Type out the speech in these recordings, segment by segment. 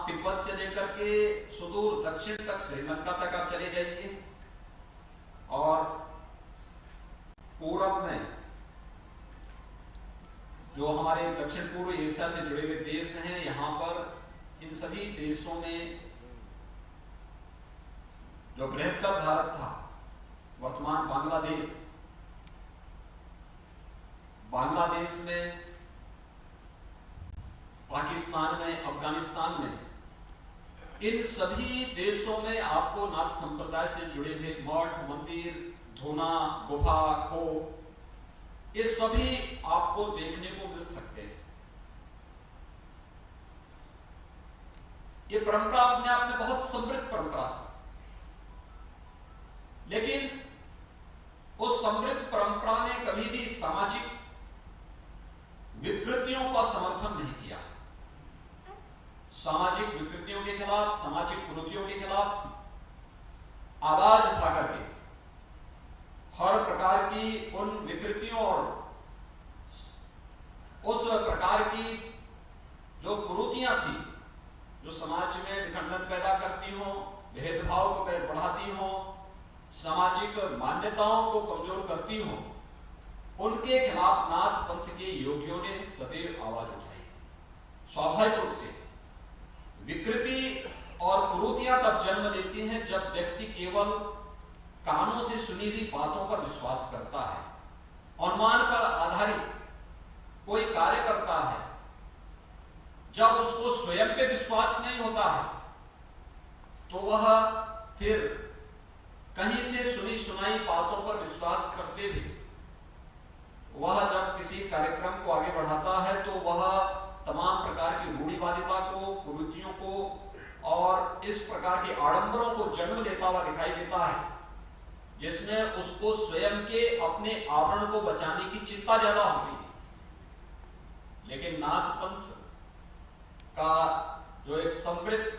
आप तिब्बत से लेकर के सुदूर दक्षिण तक श्रीलंका तक आप चले जाइए और पूरब में जो हमारे दक्षिण पूर्व एशिया से जुड़े हुए देश हैं, यहां पर इन सभी देशों में जो बृहत्तर भारत था, वर्तमान बांग्लादेश में, पाकिस्तान में, अफगानिस्तान में, इन सभी देशों में आपको नाथ संप्रदाय से जुड़े हुए मठ, मंदिर, धूना, गुफा, खो, ये सभी आपको देखने को मिल सकते हैं। ये परंपरा अपने आप में बहुत समृद्ध परंपरा थी, लेकिन उस समृद्ध परंपरा ने कभी भी सामाजिक विकृतियों का समर्थन नहीं किया। सामाजिक विकृतियों के खिलाफ, सामाजिक कुरीतियों के खिलाफ आवाज उठा करके हर प्रकार की उन विकृतियों और उस प्रकार की जो कुरीतियां थी, जो समाज में विखंडन पैदा करती हो, भेदभाव को बढ़ाती हो, सामाजिक मान्यताओं को कमजोर करती हो, उनके खिलाफ नाथ पंथ के योगियों ने सदैव आवाज उठाई। स्वाभाविक रूप से विकृति और कुरीतियां तब जन्म लेती हैं जब व्यक्ति केवल कानों से सुनी हुई बातों पर विश्वास करता है, अनुमान पर आधारित कोई कार्य करता है। जब उसको स्वयं पे विश्वास नहीं होता है तो वह फिर कहीं से सुनी सुनाई बातों पर विश्वास करते हुए वह जब किसी कार्यक्रम को आगे बढ़ाता है तो वह तमाम प्रकार की रूढ़िवादिता को, कुरीतियों को और इस प्रकार के आडंबरों को जन्म लेता हुआ दिखाई देता है, जिसमें उसको स्वयं के अपने आवरण को बचाने की चिंता ज्यादा होती है। लेकिन नाथ पंथ का जो एक समृद्ध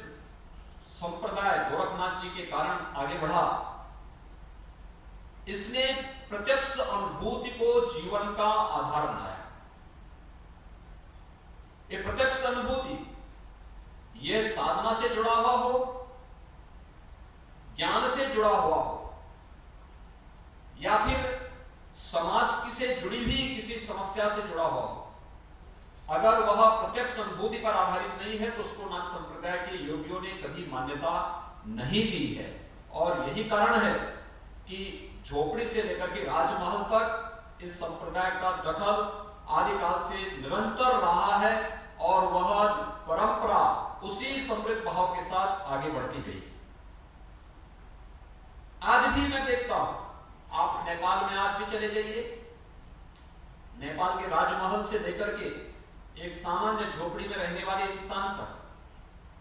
संप्रदाय गोरखनाथ जी के कारण आगे बढ़ा, इसने प्रत्यक्ष अनुभूति को जीवन का आधार बनाया। ये प्रत्यक्ष अनुभूति यह साधना से जुड़ा हुआ हो, ज्ञान से जुड़ा हुआ हो, या फिर समाज की से जुड़ी हुई किसी समस्या से जुड़ा हुआ हो, अगर वह प्रत्यक्ष अनुभूति पर आधारित नहीं है तो उसको नाथ संप्रदाय के योगियों ने कभी मान्यता नहीं दी है। और यही कारण है कि झोपड़ी से लेकर के राजमहल तक इस संप्रदाय का दखल आदिकाल से निरंतर रहा है और वह परंपरा उसी समृद्ध भाव के साथ आगे बढ़ती गई। आज भी मैं देखता हूं, आप नेपाल में आज भी चले जाइए, नेपाल के राजमहल से लेकर के एक सामान्य झोपड़ी में रहने वाले इंसान तक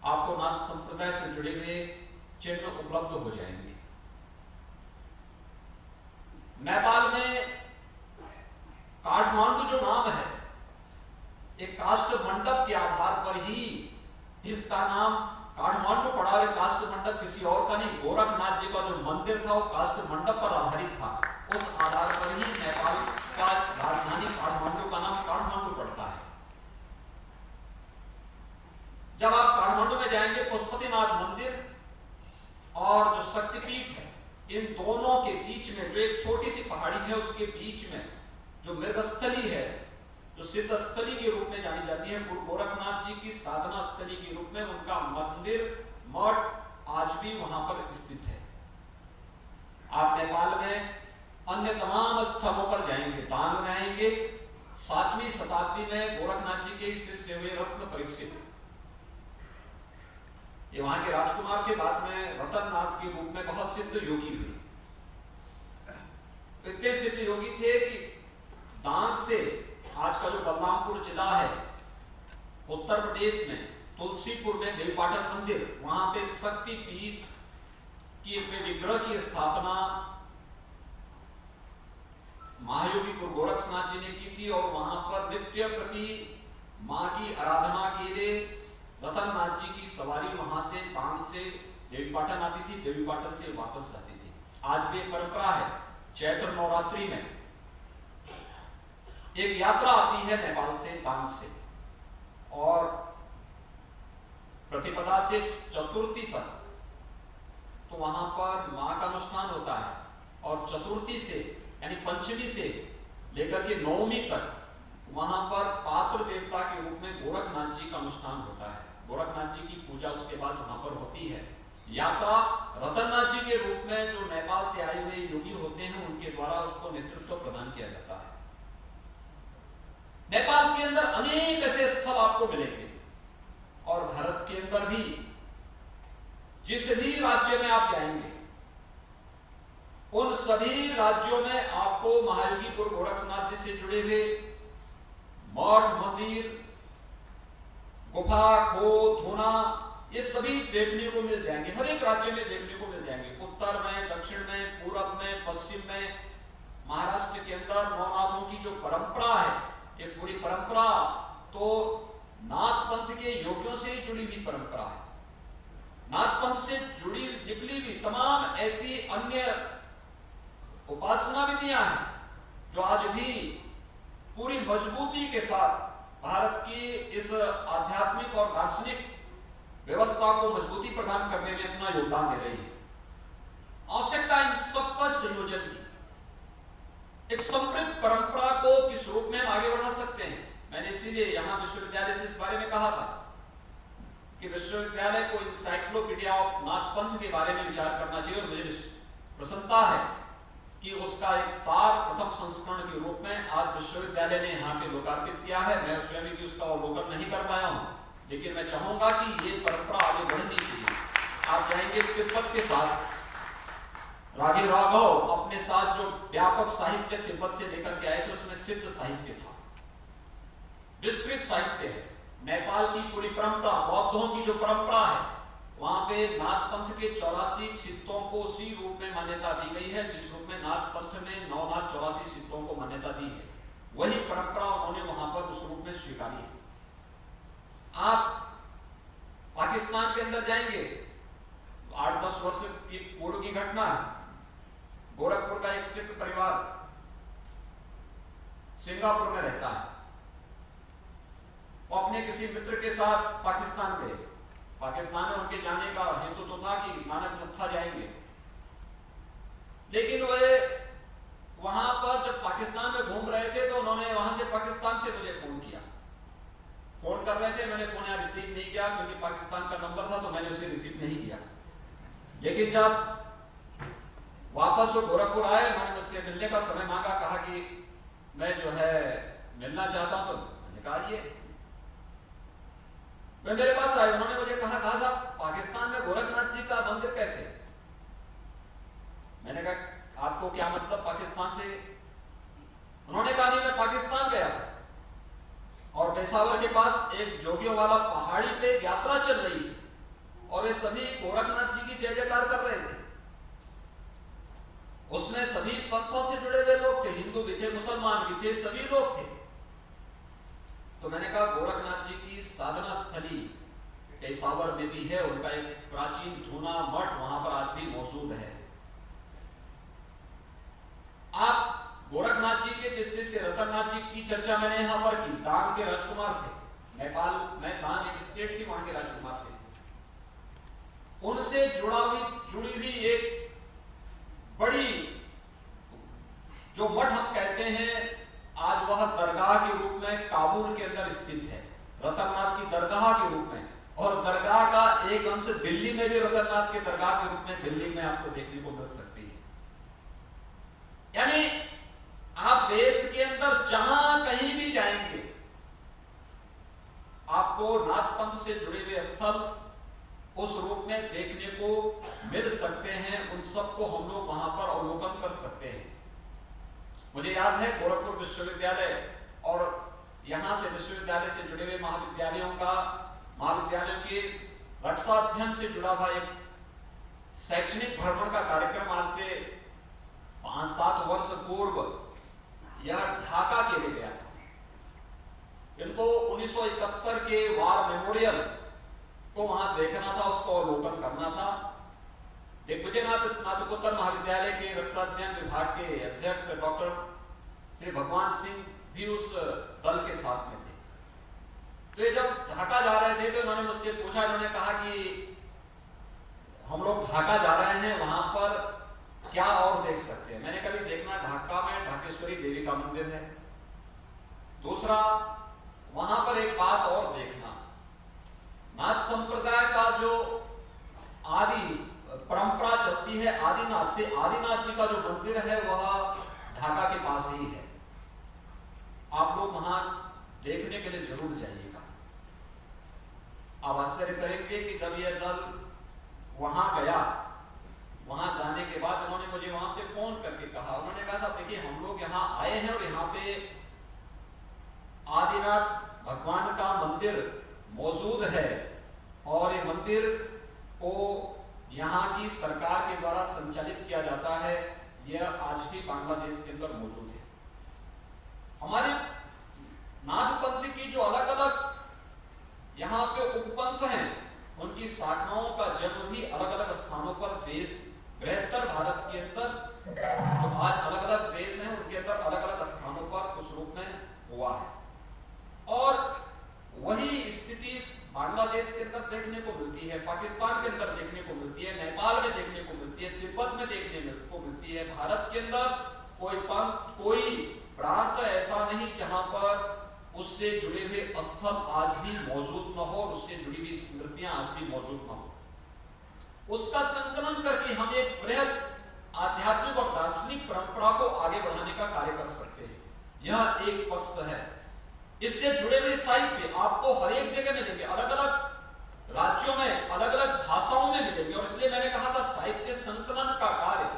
आपको नाथ संप्रदाय से जुड़े हुए चिन्ह उपलब्ध हो जाएंगे। नेपाल में काठमांडू जो नाम है, एक काष्ठ मंडप के आधार पर ही इसका नाम काठमांडू पड़ा। और काष्ठ मंडप किसी और का नहीं, गोरखनाथ जी का जो मंदिर था वो काष्ठ मंडप पर आधारित था। उस आधार पर ही नेपाल का राजधानी काठमांडू का नाम काठमांडू पड़ता है। जब आप काठमांडू में जाएंगे, पशुपतिनाथ मंदिर और जो शक्तिपीठ है, इन दोनों के बीच में जो एक छोटी सी पहाड़ी है, उसके बीच में जो मृगस्थली है, जो सिद्ध स्थली के रूप में जानी जाती है, गुरु गोरखनाथ जी की साधना स्थली के रूप में उनका मंदिर, मठ आज भी वहां पर स्थित है। आप नेपाल में अन्य तमाम स्थलों पर जाएंगे, दान में आएंगे। 7वीं शताब्दी में गोरखनाथ जी के शिष्य हुए रत्न परीक्षित, ये वहां के राजकुमार के बाद में रतननाथ के रूप में बहुत सिद्ध योगी हुए। इतने सिद्ध योगी थे कि दांग से, आज का जो बलरामपुर जिला है उत्तर प्रदेश में, तुलसीपुर में देवीपाटन मंदिर, वहां पे शक्ति पीठ की विग्रह की स्थापना महायोगी गुरु गोरखनाथ जी ने की थी। और वहां पर नित्य प्रति मां की आराधना के लिए रतननाथ जी की सवारी वहां से तांग से देवीपाटन आती थी, देवीपाटन से वापस जाती थी। आज भी एक परंपरा है, चैत्र नवरात्रि में एक यात्रा आती है नेपाल से तांग से, और प्रतिपदा से चतुर्थी तक, तो वहां पर मां का अनुष्ठान होता है, और चतुर्थी से यानी पंचमी से लेकर के नवमी तक वहां पर पात्र देवता के रूप में गोरखनाथ जी का अनुष्ठान होता है। गोरखनाथ जी की पूजा उसके बाद वहां पर होती है। यात्रा रतननाथ जी के रूप में जो नेपाल से आए हुए योगी होते हैं उनके द्वारा उसको नेतृत्व प्रदान किया जाता है। नेपाल के अंदर अनेक ऐसे स्थल आपको मिलेंगे, और भारत के अंदर भी जिस भी राज्य में आप जाएंगे उन सभी राज्यों में आपको महायोगी गुरु गोरक्षनाथ जी से जुड़े हुए मठ, मंदिर, गुफा, खो, धूना, ये सभी देखने को मिल जाएंगे। हर एक राज्य में देखने को मिल जाएंगे। उत्तर में, दक्षिण में, पूरब में, पश्चिम में, महाराष्ट्र के अंदर नवनाथों की जो परंपरा है, ये पूरी परंपरा तो नाथ पंथ के योगियों से ही जुड़ी हुई परंपरा है। नाथ पंथ से जुड़ी निकली हुई तमाम ऐसी अन्य उपासना विधियां हैं जो आज भी पूरी मजबूती के साथ भारत की इस आध्यात्मिक और दार्शनिक व्यवस्था को मजबूती प्रदान करने में अपना योगदान दे रही है। आवश्यकता इन सब पर संयोजन की, एक समृद्ध परंपरा को किस रूप में हम आगे बढ़ा सकते हैं। मैंने इसीलिए यहां विश्वविद्यालय से इस बारे में कहा था कि विश्वविद्यालय को इंसाइक्लोपीडिया ऑफ नाथ पंथ के बारे में विचार करना चाहिए, और मुझे प्रसन्नता है कि उसका एक सार प्रथम संस्करण के रूप में आज विश्वविद्यालय ने यहाँ पे लोकार्पित किया है। मैं स्वयं भी उसका अवलोकन नहीं कर पाया हूँ, लेकिन मैं चाहूंगा कि ये परंपरा आगे बढ़नी चाहिए। आप जाएंगे तिब्बत के साथ, राघव राघव अपने साथ जो व्यापक साहित्य तिब्बत से लेकर के आए थे उसमें सिद्ध साहित्य था, विस्तृत साहित्य है। नेपाल की पूरी परंपरा, बौद्धों की जो परंपरा है, वहां पे नाथ पंथ के 84 सिद्धों को उसी रूप में मान्यता दी गई है जिस रूप में नाथ पंथ ने नवनाथ 84 सिद्धों को मान्यता दी है। वही परंपरा उन्होंने वहां पर उस रूप में स्वीकारी है। आप पाकिस्तान के अंदर जाएंगे, 8-10 वर्ष की पूर्व की घटना है। गोरखपुर का एक सिख परिवार सिंगापुर में रहता है, वो अपने किसी मित्र के साथ पाकिस्तान गए। पाकिस्तान में उनके जाने का हेतु तो था कि नानक मत्था जाएंगे, लेकिन वे वहां पर जब पाकिस्तान में घूम रहे थे तो उन्होंने वहां से पाकिस्तान से मुझे फोन किया। फोन कर रहे थे, मैंने फोन यहाँ रिसीव नहीं किया क्योंकि पाकिस्तान का नंबर था, तो मैंने उसे रिसीव नहीं किया। लेकिन जब वापस वो गोरखपुर आए, उन्होंने मुझसे मिलने का समय मांगा, कहा कि मैं जो है मिलना चाहता हूं। तो मैंने कहा ये वे मेरे पास आए, उन्होंने मुझे कहा साहब पाकिस्तान में गोरखनाथ जी का मंदिर कैसे? मैंने कहा आपको क्या मतलब पाकिस्तान से? उन्होंने कहा नहीं, मैं पाकिस्तान गया था और पेशावर के पास एक जोगियों वाला पहाड़ी पे यात्रा चल रही थी और वे सभी गोरखनाथ जी की जय जयकार कर रहे थे। उसमें सभी पंथों से जुड़े हुए लोग थे, हिंदू भी थे, मुसलमान भी थे, सभी लोग थे। तो मैंने कहा गोरखनाथ जी की साधना स्थली पेशावर में भी है, उनका एक प्राचीन धूना मठ वहां पर आज भी मौजूद है। आप गोरखनाथ जी के जिस शिष्य रतननाथ जी की चर्चा मैंने यहां पर की, डांग के राजकुमार थे। नेपाल में डांग एक स्टेट थी, वहां के राजकुमार थे। उनसे जुड़ी हुई एक बड़ी जो मठ हम कहते हैं, आज वह दरगाह के रूप में काबुल के अंदर स्थित है, रतननाथ की दरगाह के रूप में। और दरगाह का एक अंश दिल्ली में भी रतननाथ के दरगाह के रूप में दिल्ली में आपको देखने को मिल सकती है। यानी आप देश के अंदर जहां कहीं भी जाएंगे आपको नाथ पंथ से जुड़े हुए स्थल उस रूप में देखने को मिल सकते हैं। उन सबको हम लोग वहां पर अवलोकन कर सकते हैं। मुझे याद है गोरखपुर विश्वविद्यालय और यहां से विश्वविद्यालय से जुड़े हुए महाविद्यालयों के रक्षा अध्ययन से जुड़ा हुआ एक शैक्षणिक भ्रमण का कार्यक्रम आज से 5-7 वर्ष पूर्व यह ढाका के लिए गया था। इनको 1971 के वार मेमोरियल को वहां देखना था, उसको अवलोकन करना था। दिग्विजयनाथ स्नातकोत्तर महाविद्यालय के रक्षा अध्ययन विभाग के अध्यक्ष डॉक्टर श्री भगवान सिंह भी उस दल के साथ में थे। तो ये जब ढाका जा रहे थे तो इन्होंने मुझसे पूछा, इन्होंने कहा कि हम लोग ढाका जा रहे हैं, वहां पर क्या और देख सकते हैं। मैंने कभी देखना, ढाका में ढाकेश्वरी देवी का मंदिर है। दूसरा, वहां पर एक बात और देखना, नाथ संप्रदाय का जो आदि परंपरा चलती है आदिनाथ से, आदिनाथ जी का जो मंदिर है वह ढाका के पास ही है। आप लोग वहां देखने के लिए जरूर जाइएगा। आप आश्चर्य करेंगे कि जब यह दल वहां गया, वहां जाने के बाद उन्होंने मुझे वहां से फोन करके कहा, उन्होंने कहा साहब देखिए हम लोग यहाँ आए हैं और यहाँ पे आदिनाथ भगवान का मंदिर मौजूद है और ये मंदिर को यहाँ की सरकार के द्वारा संचालित किया जाता है। यह आज भी बांग्लादेश के अंदर मौजूद है। हमारे नाथ पंथ की जो अलग अलग यहाँ पे उपपंथ हैं, उनकी शाखाओं का जन्म भी अलग अलग स्थानों पर देश, बृहत्तर भारत के अंदर जो आज अलग अलग देश हैं उनके अंदर अलग अलग स्थानों पर उस रूप में हुआ है। और वही स्थिति बांग्लादेश के अंदर देखने को मिलती है, पाकिस्तान के अंदर देखने को मिलती है, नेपाल में देखने को मिलती है, तिब्बत में देखने को मिलती है। भारत के अंदर कोई पंथ, कोई प्रांत ऐसा नहीं जहां पर उससे जुड़े हुए स्थल आज भी मौजूद न हो और उससे जुड़ी हुई स्मृतियां आज भी मौजूद न हो। उसका संकलन करके हम एक बृहद आध्यात्मिक और दार्शनिक परंपरा को आगे बढ़ाने का कार्य कर सकते हैं। यह एक पक्ष है। इससे जुड़े हुए साहित्य आपको हर एक जगह मिलेंगे, अलग अलग राज्यों में अलग अलग भाषाओं में मिलेंगे। और इसलिए मैंने कहा था साहित्य संकलन का कार्य,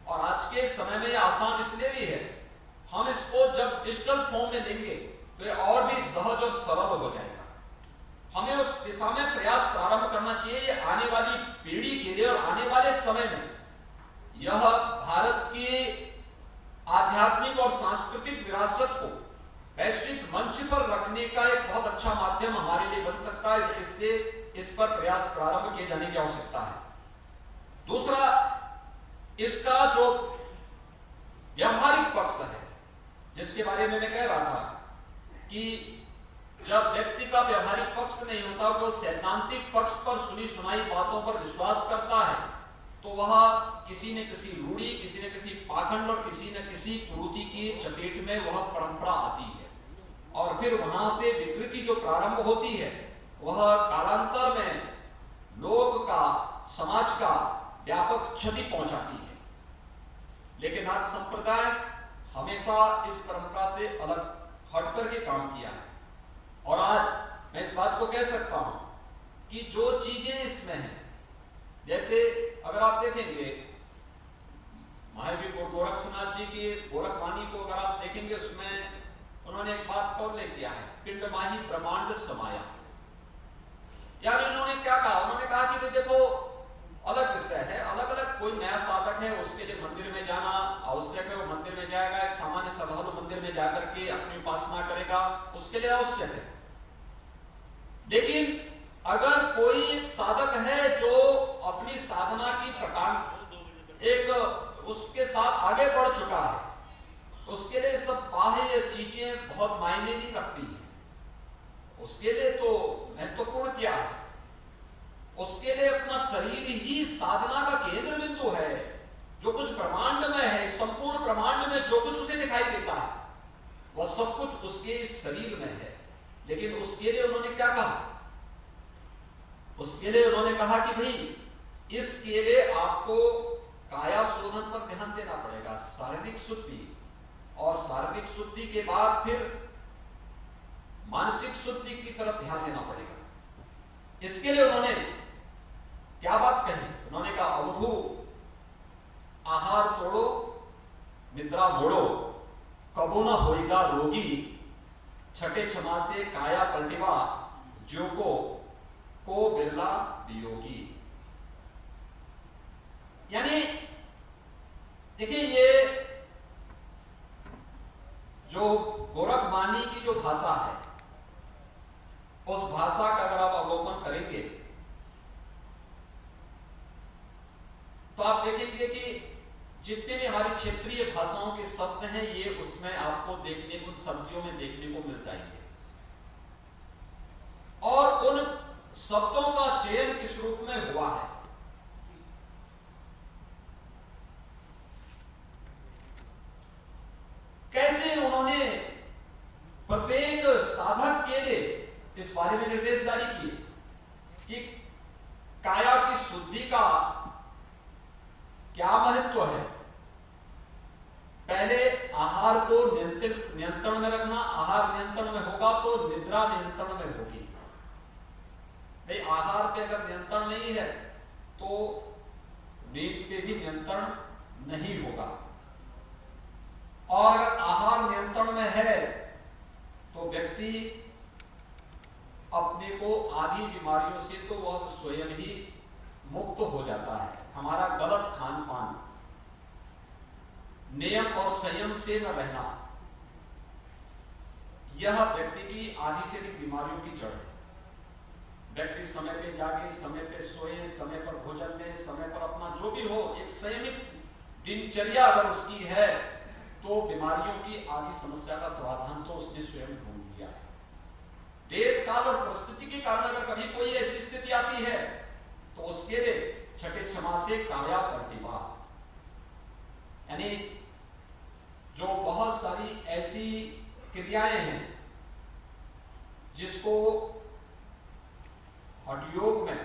और आज के समय में यह आसान इसलिए भी है, हम इसको जब डिजिटल फॉर्म में देंगे तो ये और भी सहज और सरल हो जाएगा। हमें उस दिशा में प्रयास प्रारंभ करना चाहिए। ये आने वाली पीढ़ी के लिए और आने वाले समय में यह भारत की आध्यात्मिक और सांस्कृतिक विरासत को वैश्विक मंच पर रखने का एक बहुत अच्छा माध्यम हमारे लिए बन सकता है। इससे इस पर प्रयास प्रारंभ किए जाने की आवश्यकता है। दूसरा, इसका जो व्यावहारिक पक्ष है, जिसके बारे में मैं कह रहा था कि जब व्यक्ति का व्यावहारिक पक्ष नहीं होता, वो सैद्धांतिक पक्ष पर सुनी सुनाई बातों पर विश्वास करता है, तो वह किसी न किसी रूढ़ी, किसी न किसी पाखंड और किसी न किसी कुरीति की चपेट में वह परंपरा आती है और फिर वहां से विकृति जो प्रारंभ होती है वह कालांतर में लोग का, समाज का व्यापक क्षति पहुंचाती है। लेकिन नाथ संप्रदाय हमेशा इस परंपरा से अलग हट करके काम किया है। और आज मैं इस बात को कह सकता हूं कि जो चीजें इसमें हैं, जैसे अगर आप देखेंगे महावीर गोरक्षनाथ जी की गोरखवाणी को अगर आप देखेंगे, उसमें उन्होंने एक बात का उल्लेख किया है, पिंड माही ब्रह्मांड समाया। यानी उन्होंने क्या कहा, उन्होंने कहा कि देखो अलग विषय है, अलग अलग कोई नया साधक है, उसके लिए मंदिर में जाना आवश्यक है, वो मंदिर में जाएगा, एक सामान्य श्रद्धालु मंदिर में जाकर के अपनी उपासना करेगा, उसके लिए आवश्यक है। लेकिन अगर कोई एक साधक है जो अपनी साधना की प्रकार एक उसके साथ आगे बढ़ चुका है, उसके लिए सब बाह्य चीजें बहुत मायने नहीं रखती हैं। उसके लिए तो महत्वपूर्ण क्या है, उसके लिए अपना शरीर ही साधना का केंद्र बिंदु है। जो कुछ ब्रह्मांड में है, संपूर्ण ब्रह्मांड में जो कुछ उसे दिखाई देता है वह सब कुछ उसके शरीर में है। लेकिन उसके लिए उन्होंने क्या कहा, उसके लिए उन्होंने कहा कि भाई इसके लिए आपको काया शोधन पर ध्यान देना पड़ेगा, शारीरिक शुद्धि, और शारीरिक शुद्धि के बाद फिर मानसिक शुद्धि की तरफ ध्यान देना पड़ेगा। इसके लिए उन्होंने क्या बात कही, उन्होंने कहा अवधू आहार तोड़ो, निद्रा मोड़ो, कबो न होएगा रोगी, छठे क्षमा से काया पलटिवा, जो को बिरला वियोगी। यानी देखिए, ये जो गोरखवाणी की जो भाषा है, उस भाषा का अगर आप अवलोकन करेंगे तो आप देखेंगे कि जितने भी हमारी क्षेत्रीय भाषाओं के शब्द हैं, ये उसमें आपको देखने को, शब्दियों में देखने को मिल जाएंगे। शब्दों का चयन किस रूप में हुआ है। कैसे उन्होंने प्रत्येक साधक के लिए इस बारे में निर्देश जारी किए कि काया की शुद्धि का क्या महत्व है। पहले आहार को नियंत्रण में रखना, आहार नियंत्रण में होगा तो निद्रा नियंत्रण में होगी। भाई आहार पे अगर नियंत्रण नहीं है तो नींद पे भी नियंत्रण नहीं होगा, और अगर आहार नियंत्रण में है तो व्यक्ति अपने को आदि बीमारियों से तो वह स्वयं ही मुक्त हो जाता है। हमारा गलत खान पान, नियम और संयम से न रहना, यह व्यक्ति की आदि से अधिक बीमारियों की जड़ है। व्यक्ति समय पे जागे, समय पे सोए, समय पर भोजन ले, समय पर अपना जो भी हो, एक संयमित दिनचर्या अगर उसकी है तो बीमारियों की आदि समस्या का समाधान तो उसने स्वयं ढूंढ लिया है। देश काल और परिस्थिति के कारण अगर कभी कोई ऐसी स्थिति आती है तो उसके लिए छठे क्षमा से काया प्रतिभा, यानी जो बहुत सारी ऐसी क्रियाएं हैं जिसको हठयोग में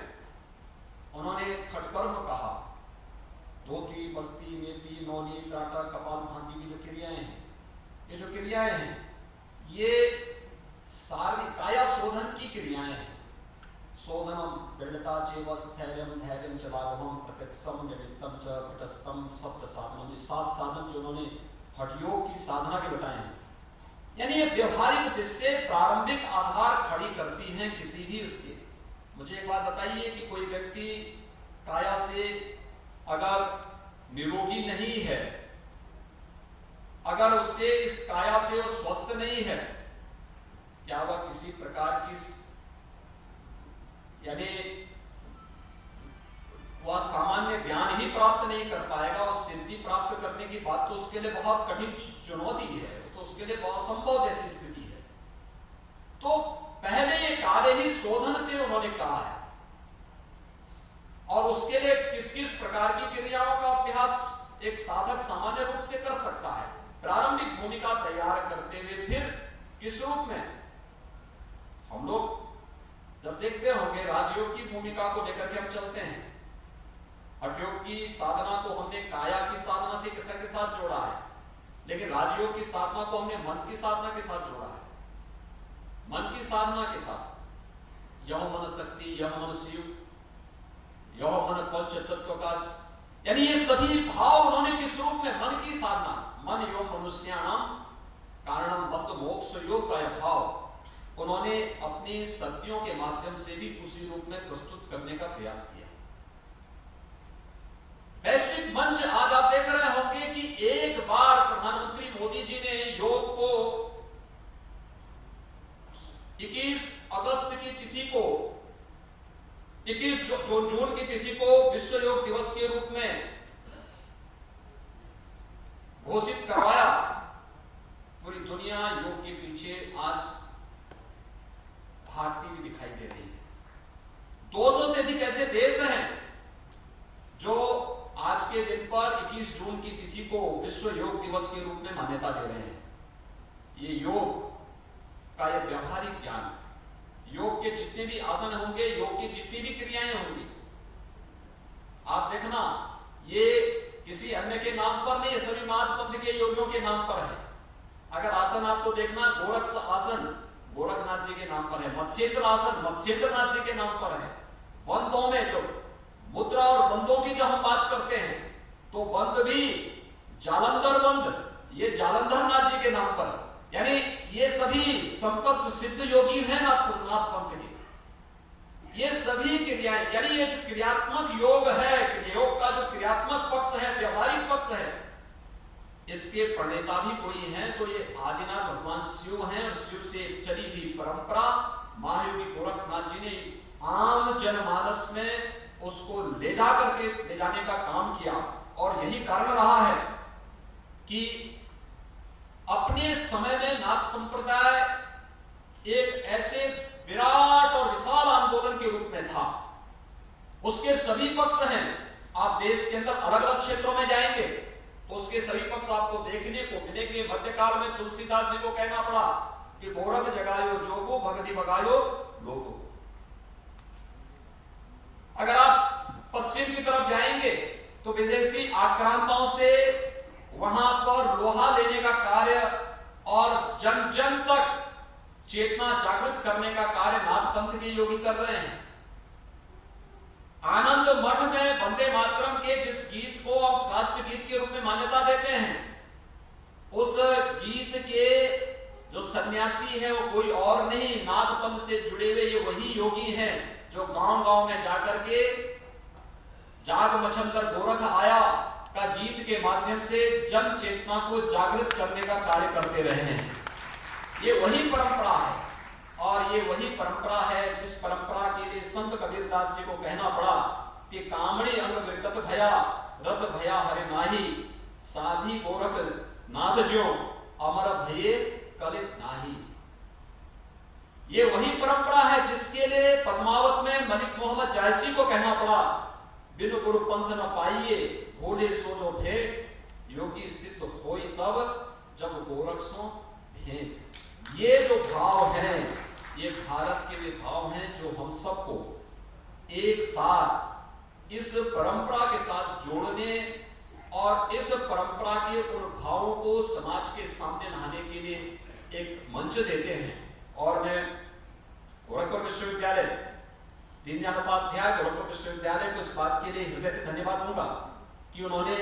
उन्होंने खटकर्म कहा। धोती, बस्ती, नेति, नौनी, त्राटा, कपाल भांति की जो क्रियाएं हैं, ये जो क्रियाएं हैं ये सारी काया शोधन की क्रियाएं हैं। शोधनम दृढ़ता चेव स्थैर्यम धैर्यम च लाघवम प्रत्यक्षम निवृत्तम च पटस्थम सप्त साधनम, ये 7 साधन जो उन्होंने हठयोग की साधना के बताए हैं। यानी ये व्यवहारिक दृष्टि प्रारंभिक आधार खड़ी करती हैं किसी भी उसके। मुझे एक बात बताइए कि कोई व्यक्ति काया से अगर निरोगी नहीं है, अगर उसके इस काया से वो स्वस्थ नहीं है, क्या वह किसी प्रकार की यानी वह सामान्य ज्ञान ही प्राप्त नहीं कर पाएगा और सिद्धि प्राप्त करने की बात तो उसके लिए बहुत कठिन चुनौती है, तो उसके लिए बहुत असंभव जैसी स्थिति है। तो पहले ये कार्य ही शोधन से उन्होंने कहा है, और उसके लिए किस किस प्रकार की क्रियाओं का अभ्यास एक साधक सामान्य रूप से कर सकता है। प्रारंभिक भूमिका तैयार करते हुए फिर किस रूप में हम लोग जब देखते होंगे राजयोग की भूमिका को लेकर के हम चलते हैं। हठयोग की साधना को हमने काया की साधना से के साथ जोड़ा है, लेकिन राजयोग की साधना को हमने मन की साधना के साथ जोड़ा है। मन की साधना के साथ यह मन शक्ति, यह मन शिव, यह मन पंच तत्व का, यानी ये सभी भाव उन्होंने किस रूप में, मन की साधना, मन योग मनुष्याणाम कारणम बद्ध मोक्ष योग का यह भाव उन्होंने अपनी शक्तियों के माध्यम से भी उसी रूप में प्रस्तुत करने का प्रयास किया। वैश्विक मंच आज आप देख रहे होंगे कि एक बार प्रधानमंत्री मोदी जी ने योग को 21 अगस्त की तिथि को, 21 जून की तिथि को विश्व योग दिवस के रूप में घोषित करवाया। पूरी दुनिया योग के पीछे आज भागती हुई दिखाई दे रही है। 200 से अधिक ऐसे देश हैं जो आज के दिन पर 21 जून की तिथि को विश्व योग दिवस के रूप में मान्यता दे रहे हैं। ये योग का ये व्यवहारिक ज्ञान, योग के जितने भी आसन होंगे, योग की जितनी भी क्रियाएं होंगी, आप देखना ये किसी अन्य के नाम पर नहीं है, सभी महापंथ के योगियों के नाम पर है। अगर आसन आपको देखना, गोरक्ष आसन गोरखनाथ जी के नाम पर है, मत्स्येंद्र आसन मत्स्येंद्रनाथ जी के नाम पर है। बंदों में जो मुद्रा और बंदों की जब हम बात करते हैं तो बंद भी जालंधर बंद, ये जालंधर नाथ जी के नाम पर है। यानी ये सभी संपक्ष सिद्ध योगी हैं नाथ पंथ के। ये सभी क्रियाएं, यानी ये जो क्रियात्मक योग है, योग का जो क्रियात्मक पक्ष है, व्यवहारिक पक्ष है, इसके प्रणेता भी कोई हैं तो ये आदिनाथ भगवान शिव हैं। और शिव से चली हुई परंपरा महायोगी गोरखनाथ जी ने आम जनमानस में उसको ले जाने का काम किया। और यही कारण रहा है कि अपने समय में नाथ संप्रदाय एक ऐसे विराट और विशाल आंदोलन के रूप में था। उसके सभी पक्ष हैं। आप देश के अंदर अलग अलग क्षेत्रों में जाएंगे तो उसके सभी पक्ष आपको देखने को मिलेंगे। मध्यकाल में तुलसीदास जी को कहना पड़ा कि गोरख जगायो जोगो भगति भगायो लोगो। अगर आप पश्चिम की तरफ जाएंगे तो विदेशी आक्रांताओं से वहां पर लोहा लेने का कार्य और जन जन तक चेतना जागृत करने का कार्य नाथ पंथ के योगी कर रहे हैं। आनंद मठ में वंदे मातरम के जिस गीत को अब राष्ट्र गीत के रूप में मान्यता देते हैं, उस गीत के जो सन्यासी है वो कोई और नहीं, नाथ पंथ से जुड़े हुए ये वही योगी हैं जो गांव-गांव में जाकर के जाग मछंदर गोरख आया का गीत के माध्यम से जन चेतना को जागृत करने का कार्य करते रहे हैं। ये वही परंपरा है और ये वही परंपरा है जिस परंपरा के लिए संत कबीरदास जी को कहना पड़ा कि कामड़ी अंग विरत भया रत भया हरि नाही, साधी गोरख नाथ ज्यो अमर भये कलित नाही। ये वही परंपरा है जिसके लिए पद्मावत में मलिक मोहम्मद जायसी को कहना पड़ा बिन गुरु पंथ न पाइए भोले सोलो भेंट, योगी सिद्ध होई तब जब गोरख सो भेंट। ये जो भाव हैं, ये भारत के वे भाव हैं जो हम सबको एक साथ इस परंपरा के साथ जोड़ने और इस परंपरा के उन भावों को समाज के सामने लाने के लिए एक मंच देते हैं। और मैं गोरखपुर विश्वविद्यालय, दीनदयाल उपाध्याय गोरखपुर विश्वविद्यालय को इस बात के लिए हृदय से धन्यवाद दूंगा कि उन्होंने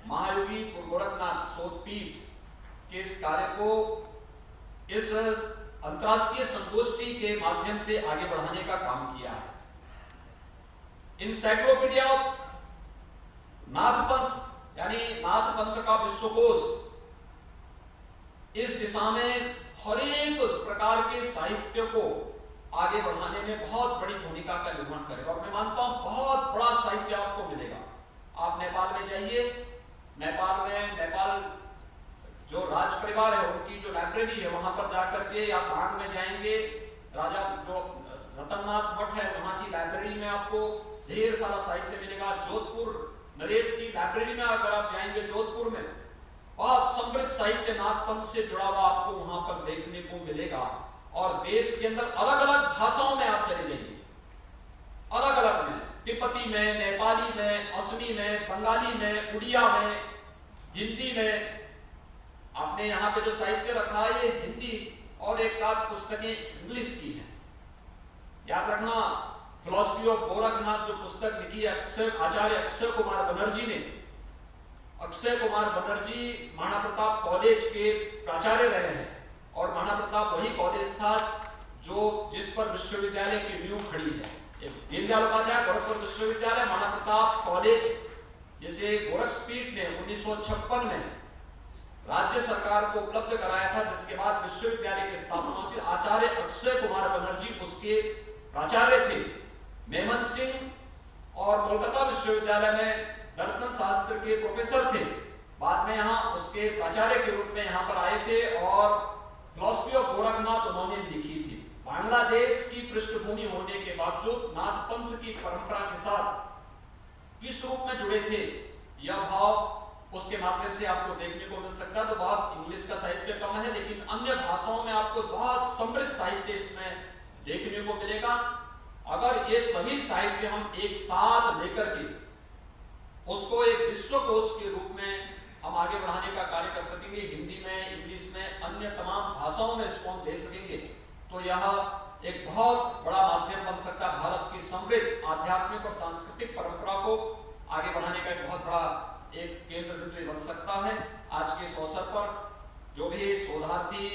महायोगी गोरखनाथ शोधपीठ के इस कार्य को इस अंतरराष्ट्रीय संगोष्ठी के माध्यम से आगे बढ़ाने का काम किया है। इंसाइक्लोपीडिया ऑफ नाथ पंथ यानी नाथ पंथ का विश्वकोश इस दिशा में हर एक प्रकार के साहित्य को आगे बढ़ाने में बहुत बड़ी भूमिका का निर्वहन करेगा। और मैं मानता हूं बहुत बड़ा साहित्य आपको मिलेगा। आप नेपाल में जाइए, नेपाल जो राज परिवार है उनकी जो लाइब्रेरी है वहां पर जाकर के आप भांग में जाएंगे, राजा जो रतननाथ मठ है वहां की लाइब्रेरी में आपको ढेर सारा साहित्य मिलेगा। जोधपुर नरेश की लाइब्रेरी में अगर आप जाएंगे जोधपुर में बहुत समृद्ध साहित्य नाथ पंथ से जुड़ा हुआ आपको वहां पर देखने को मिलेगा। और देश के अंदर अलग अलग भाषाओं में आप चले जाइए, अलग अलग में, तिब्बती में, नेपाली में, असमी में, बंगाली में, उड़िया में, हिंदी में। आपने यहाँ पे जो साहित्य रखा है ये हिंदी और एक आध पुस्तकें इंग्लिश की हैं। याद रखना फिलॉसफी ऑफ गोरखनाथ जो पुस्तक लिखी है आचार्य अक्षय कुमार बनर्जी ने। अक्षय कुमार बनर्जी महाराणा प्रताप कॉलेज के प्राचार्य रहे हैं और महाराणा प्रताप वही कॉलेज था जो जिस पर विश्वविद्यालय की नींव खड़ी है। दीनदयाल उपाध्याय गोरखपुर विश्वविद्यालय, महाराणा प्रताप कॉलेज जिसे गोरखपीठ ने 1956 में राज्य सरकार को उपलब्ध कराया था, जिसके बाद विश्वविद्यालय की स्थापना हुई। आचार्य अक्षय कुमार बनर्जी उसके प्राचार्य थे। मेमन सिंह और कोलकाता विश्वविद्यालय में दर्शन शास्त्र के प्रोफेसर थे। बाद में यहाँ उसके प्राचार्य के रूप में यहाँ पर आए थे और फिलॉसफी ऑफ गोरखनाथ उन्होंने लिखी थी। बांग्लादेश की पृष्ठभूमि होने के बावजूद नाथ पंथ की परंपरा के साथ किस रूप में जुड़े थे, यह भाव उसके माध्यम से आपको देखने को मिल सकता है। तो बहुत इंग्लिश का साहित्य कम है, लेकिन अन्य भाषाओं में आपको बहुत समृद्ध साहित्य इसमें देखने को मिलेगा। अगर ये सभी साहित्य हम एक साथ लेकर के उसको एक विश्वकोश के रूप में हम आगे बढ़ाने का कार्य कर सकेंगे, हिंदी में, इंग्लिश में, अन्य तमाम भाषाओं में इसको हम दे सकेंगे, तो यह एक बहुत बड़ा माध्यम बन सकता है भारत की समृद्ध आध्यात्मिक और सांस्कृतिक परंपरा को आगे बढ़ाने का एक बहुत बड़ा एक केंद्र बिंदु बन सकता है। आज के इस अवसर पर जो भी शोधार्थी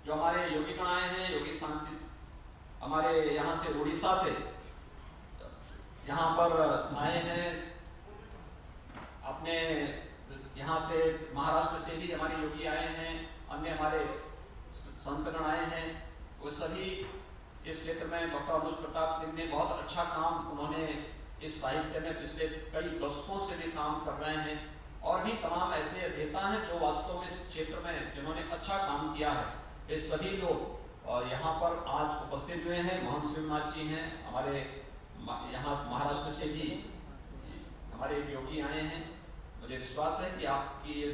जो हमारे योगी गण आए हैं, योगी शांति हमारे यहाँ से उड़ीसा से यहाँ पर आए हैं, अपने यहाँ से महाराष्ट्र से भी हमारे योगी आए हैं, अन्य हमारे संतगण आए हैं, वो सभी इस क्षेत्र में डॉक्टर अनुज प्रताप सिंह ने बहुत अच्छा काम उन्होंने इस साहित्य में पिछले कई दशकों से भी काम कर रहे हैं। और भी तमाम ऐसे अध्येता हैं जो वास्तव में इस क्षेत्र में जिन्होंने अच्छा काम किया है। ये सभी लोग और यहाँ पर आज उपस्थित हुए हैं मोहन शिवनाथ जी हैं, हमारे यहाँ महाराष्ट्र से भी हमारे योगी आए हैं। मुझे विश्वास है कि आपकी ये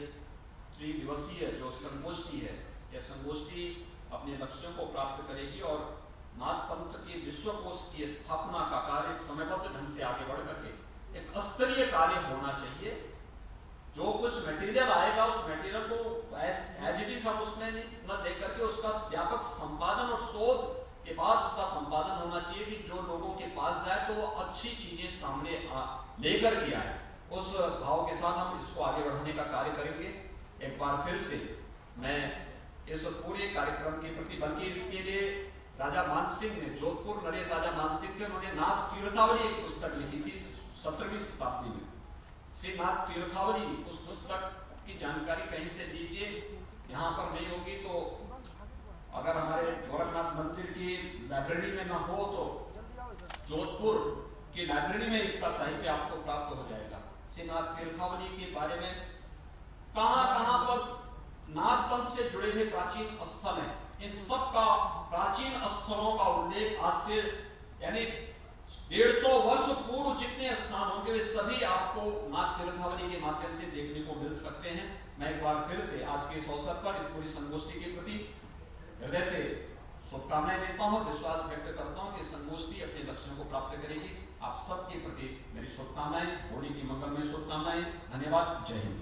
3 दिवसीय जो संगोष्ठी है, यह संगोष्ठी अपने लक्ष्यों को प्राप्त करेगी और नाथ पंथ के विश्वकोश की स्थापना का कार्य समयबद्ध ढंग से आगे बढ़ करके एक स्तरीय कार्य होना चाहिए। जो कुछ मटेरियल आएगा उस मटेरियल को एज इट इज हम उसमें न दे करके उसका व्यापक संपादन और शोध के बाद उसका संपादन होना चाहिए कि जो लोगों के पास जाए तो वो अच्छी चीजें सामने लेकर के आए। उस भाव के साथ हम इसको आगे बढ़ाने का कार्य करेंगे। एक बार फिर से मैं इस पूरे कार्यक्रम के प्रति, बल्कि इसके लिए राजा मानसिंह ने, जोधपुर नरेश राजा मानसिंह के, उन्होंने नाथ तीर्थावली एक पुस्तक लिखी थी 17वीं शताब्दी में। श्री नाथ तीर्थावली, उस पुस्तक की जानकारी कहीं से लीजिए, यहाँ पर नहीं होगी तो अगर हमारे गोरखनाथ मंदिर की लाइब्रेरी में ना हो तो जोधपुर की लाइब्रेरी में इसका साहित्य आपको प्राप्त हो जाएगा। श्री नाथ तीर्थावली के बारे में कहां पर नाथ पंथ से जुड़े हुए प्राचीन स्थल हैं, इन सब का प्राचीन स्थलों का उल्लेख आज से यानी 150 वर्ष पूर्व जितने स्थान होंगे वे सभी आपको नाथ तीर्थावली के माध्यम से देखने को मिल सकते हैं। मैं एक बार फिर से आज के इस अवसर पर इस पूरी संगोष्ठी के प्रति हृदय से शुभकामनाएं देता हूं, विश्वास व्यक्त करता हूं कि संगोष्ठी अपने लक्ष्यों को प्राप्त करेगी। आप सबके प्रति मेरी शुभकामनाएं, होली की मंगलमय शुभकामनाएं। धन्यवाद। जय हिंद।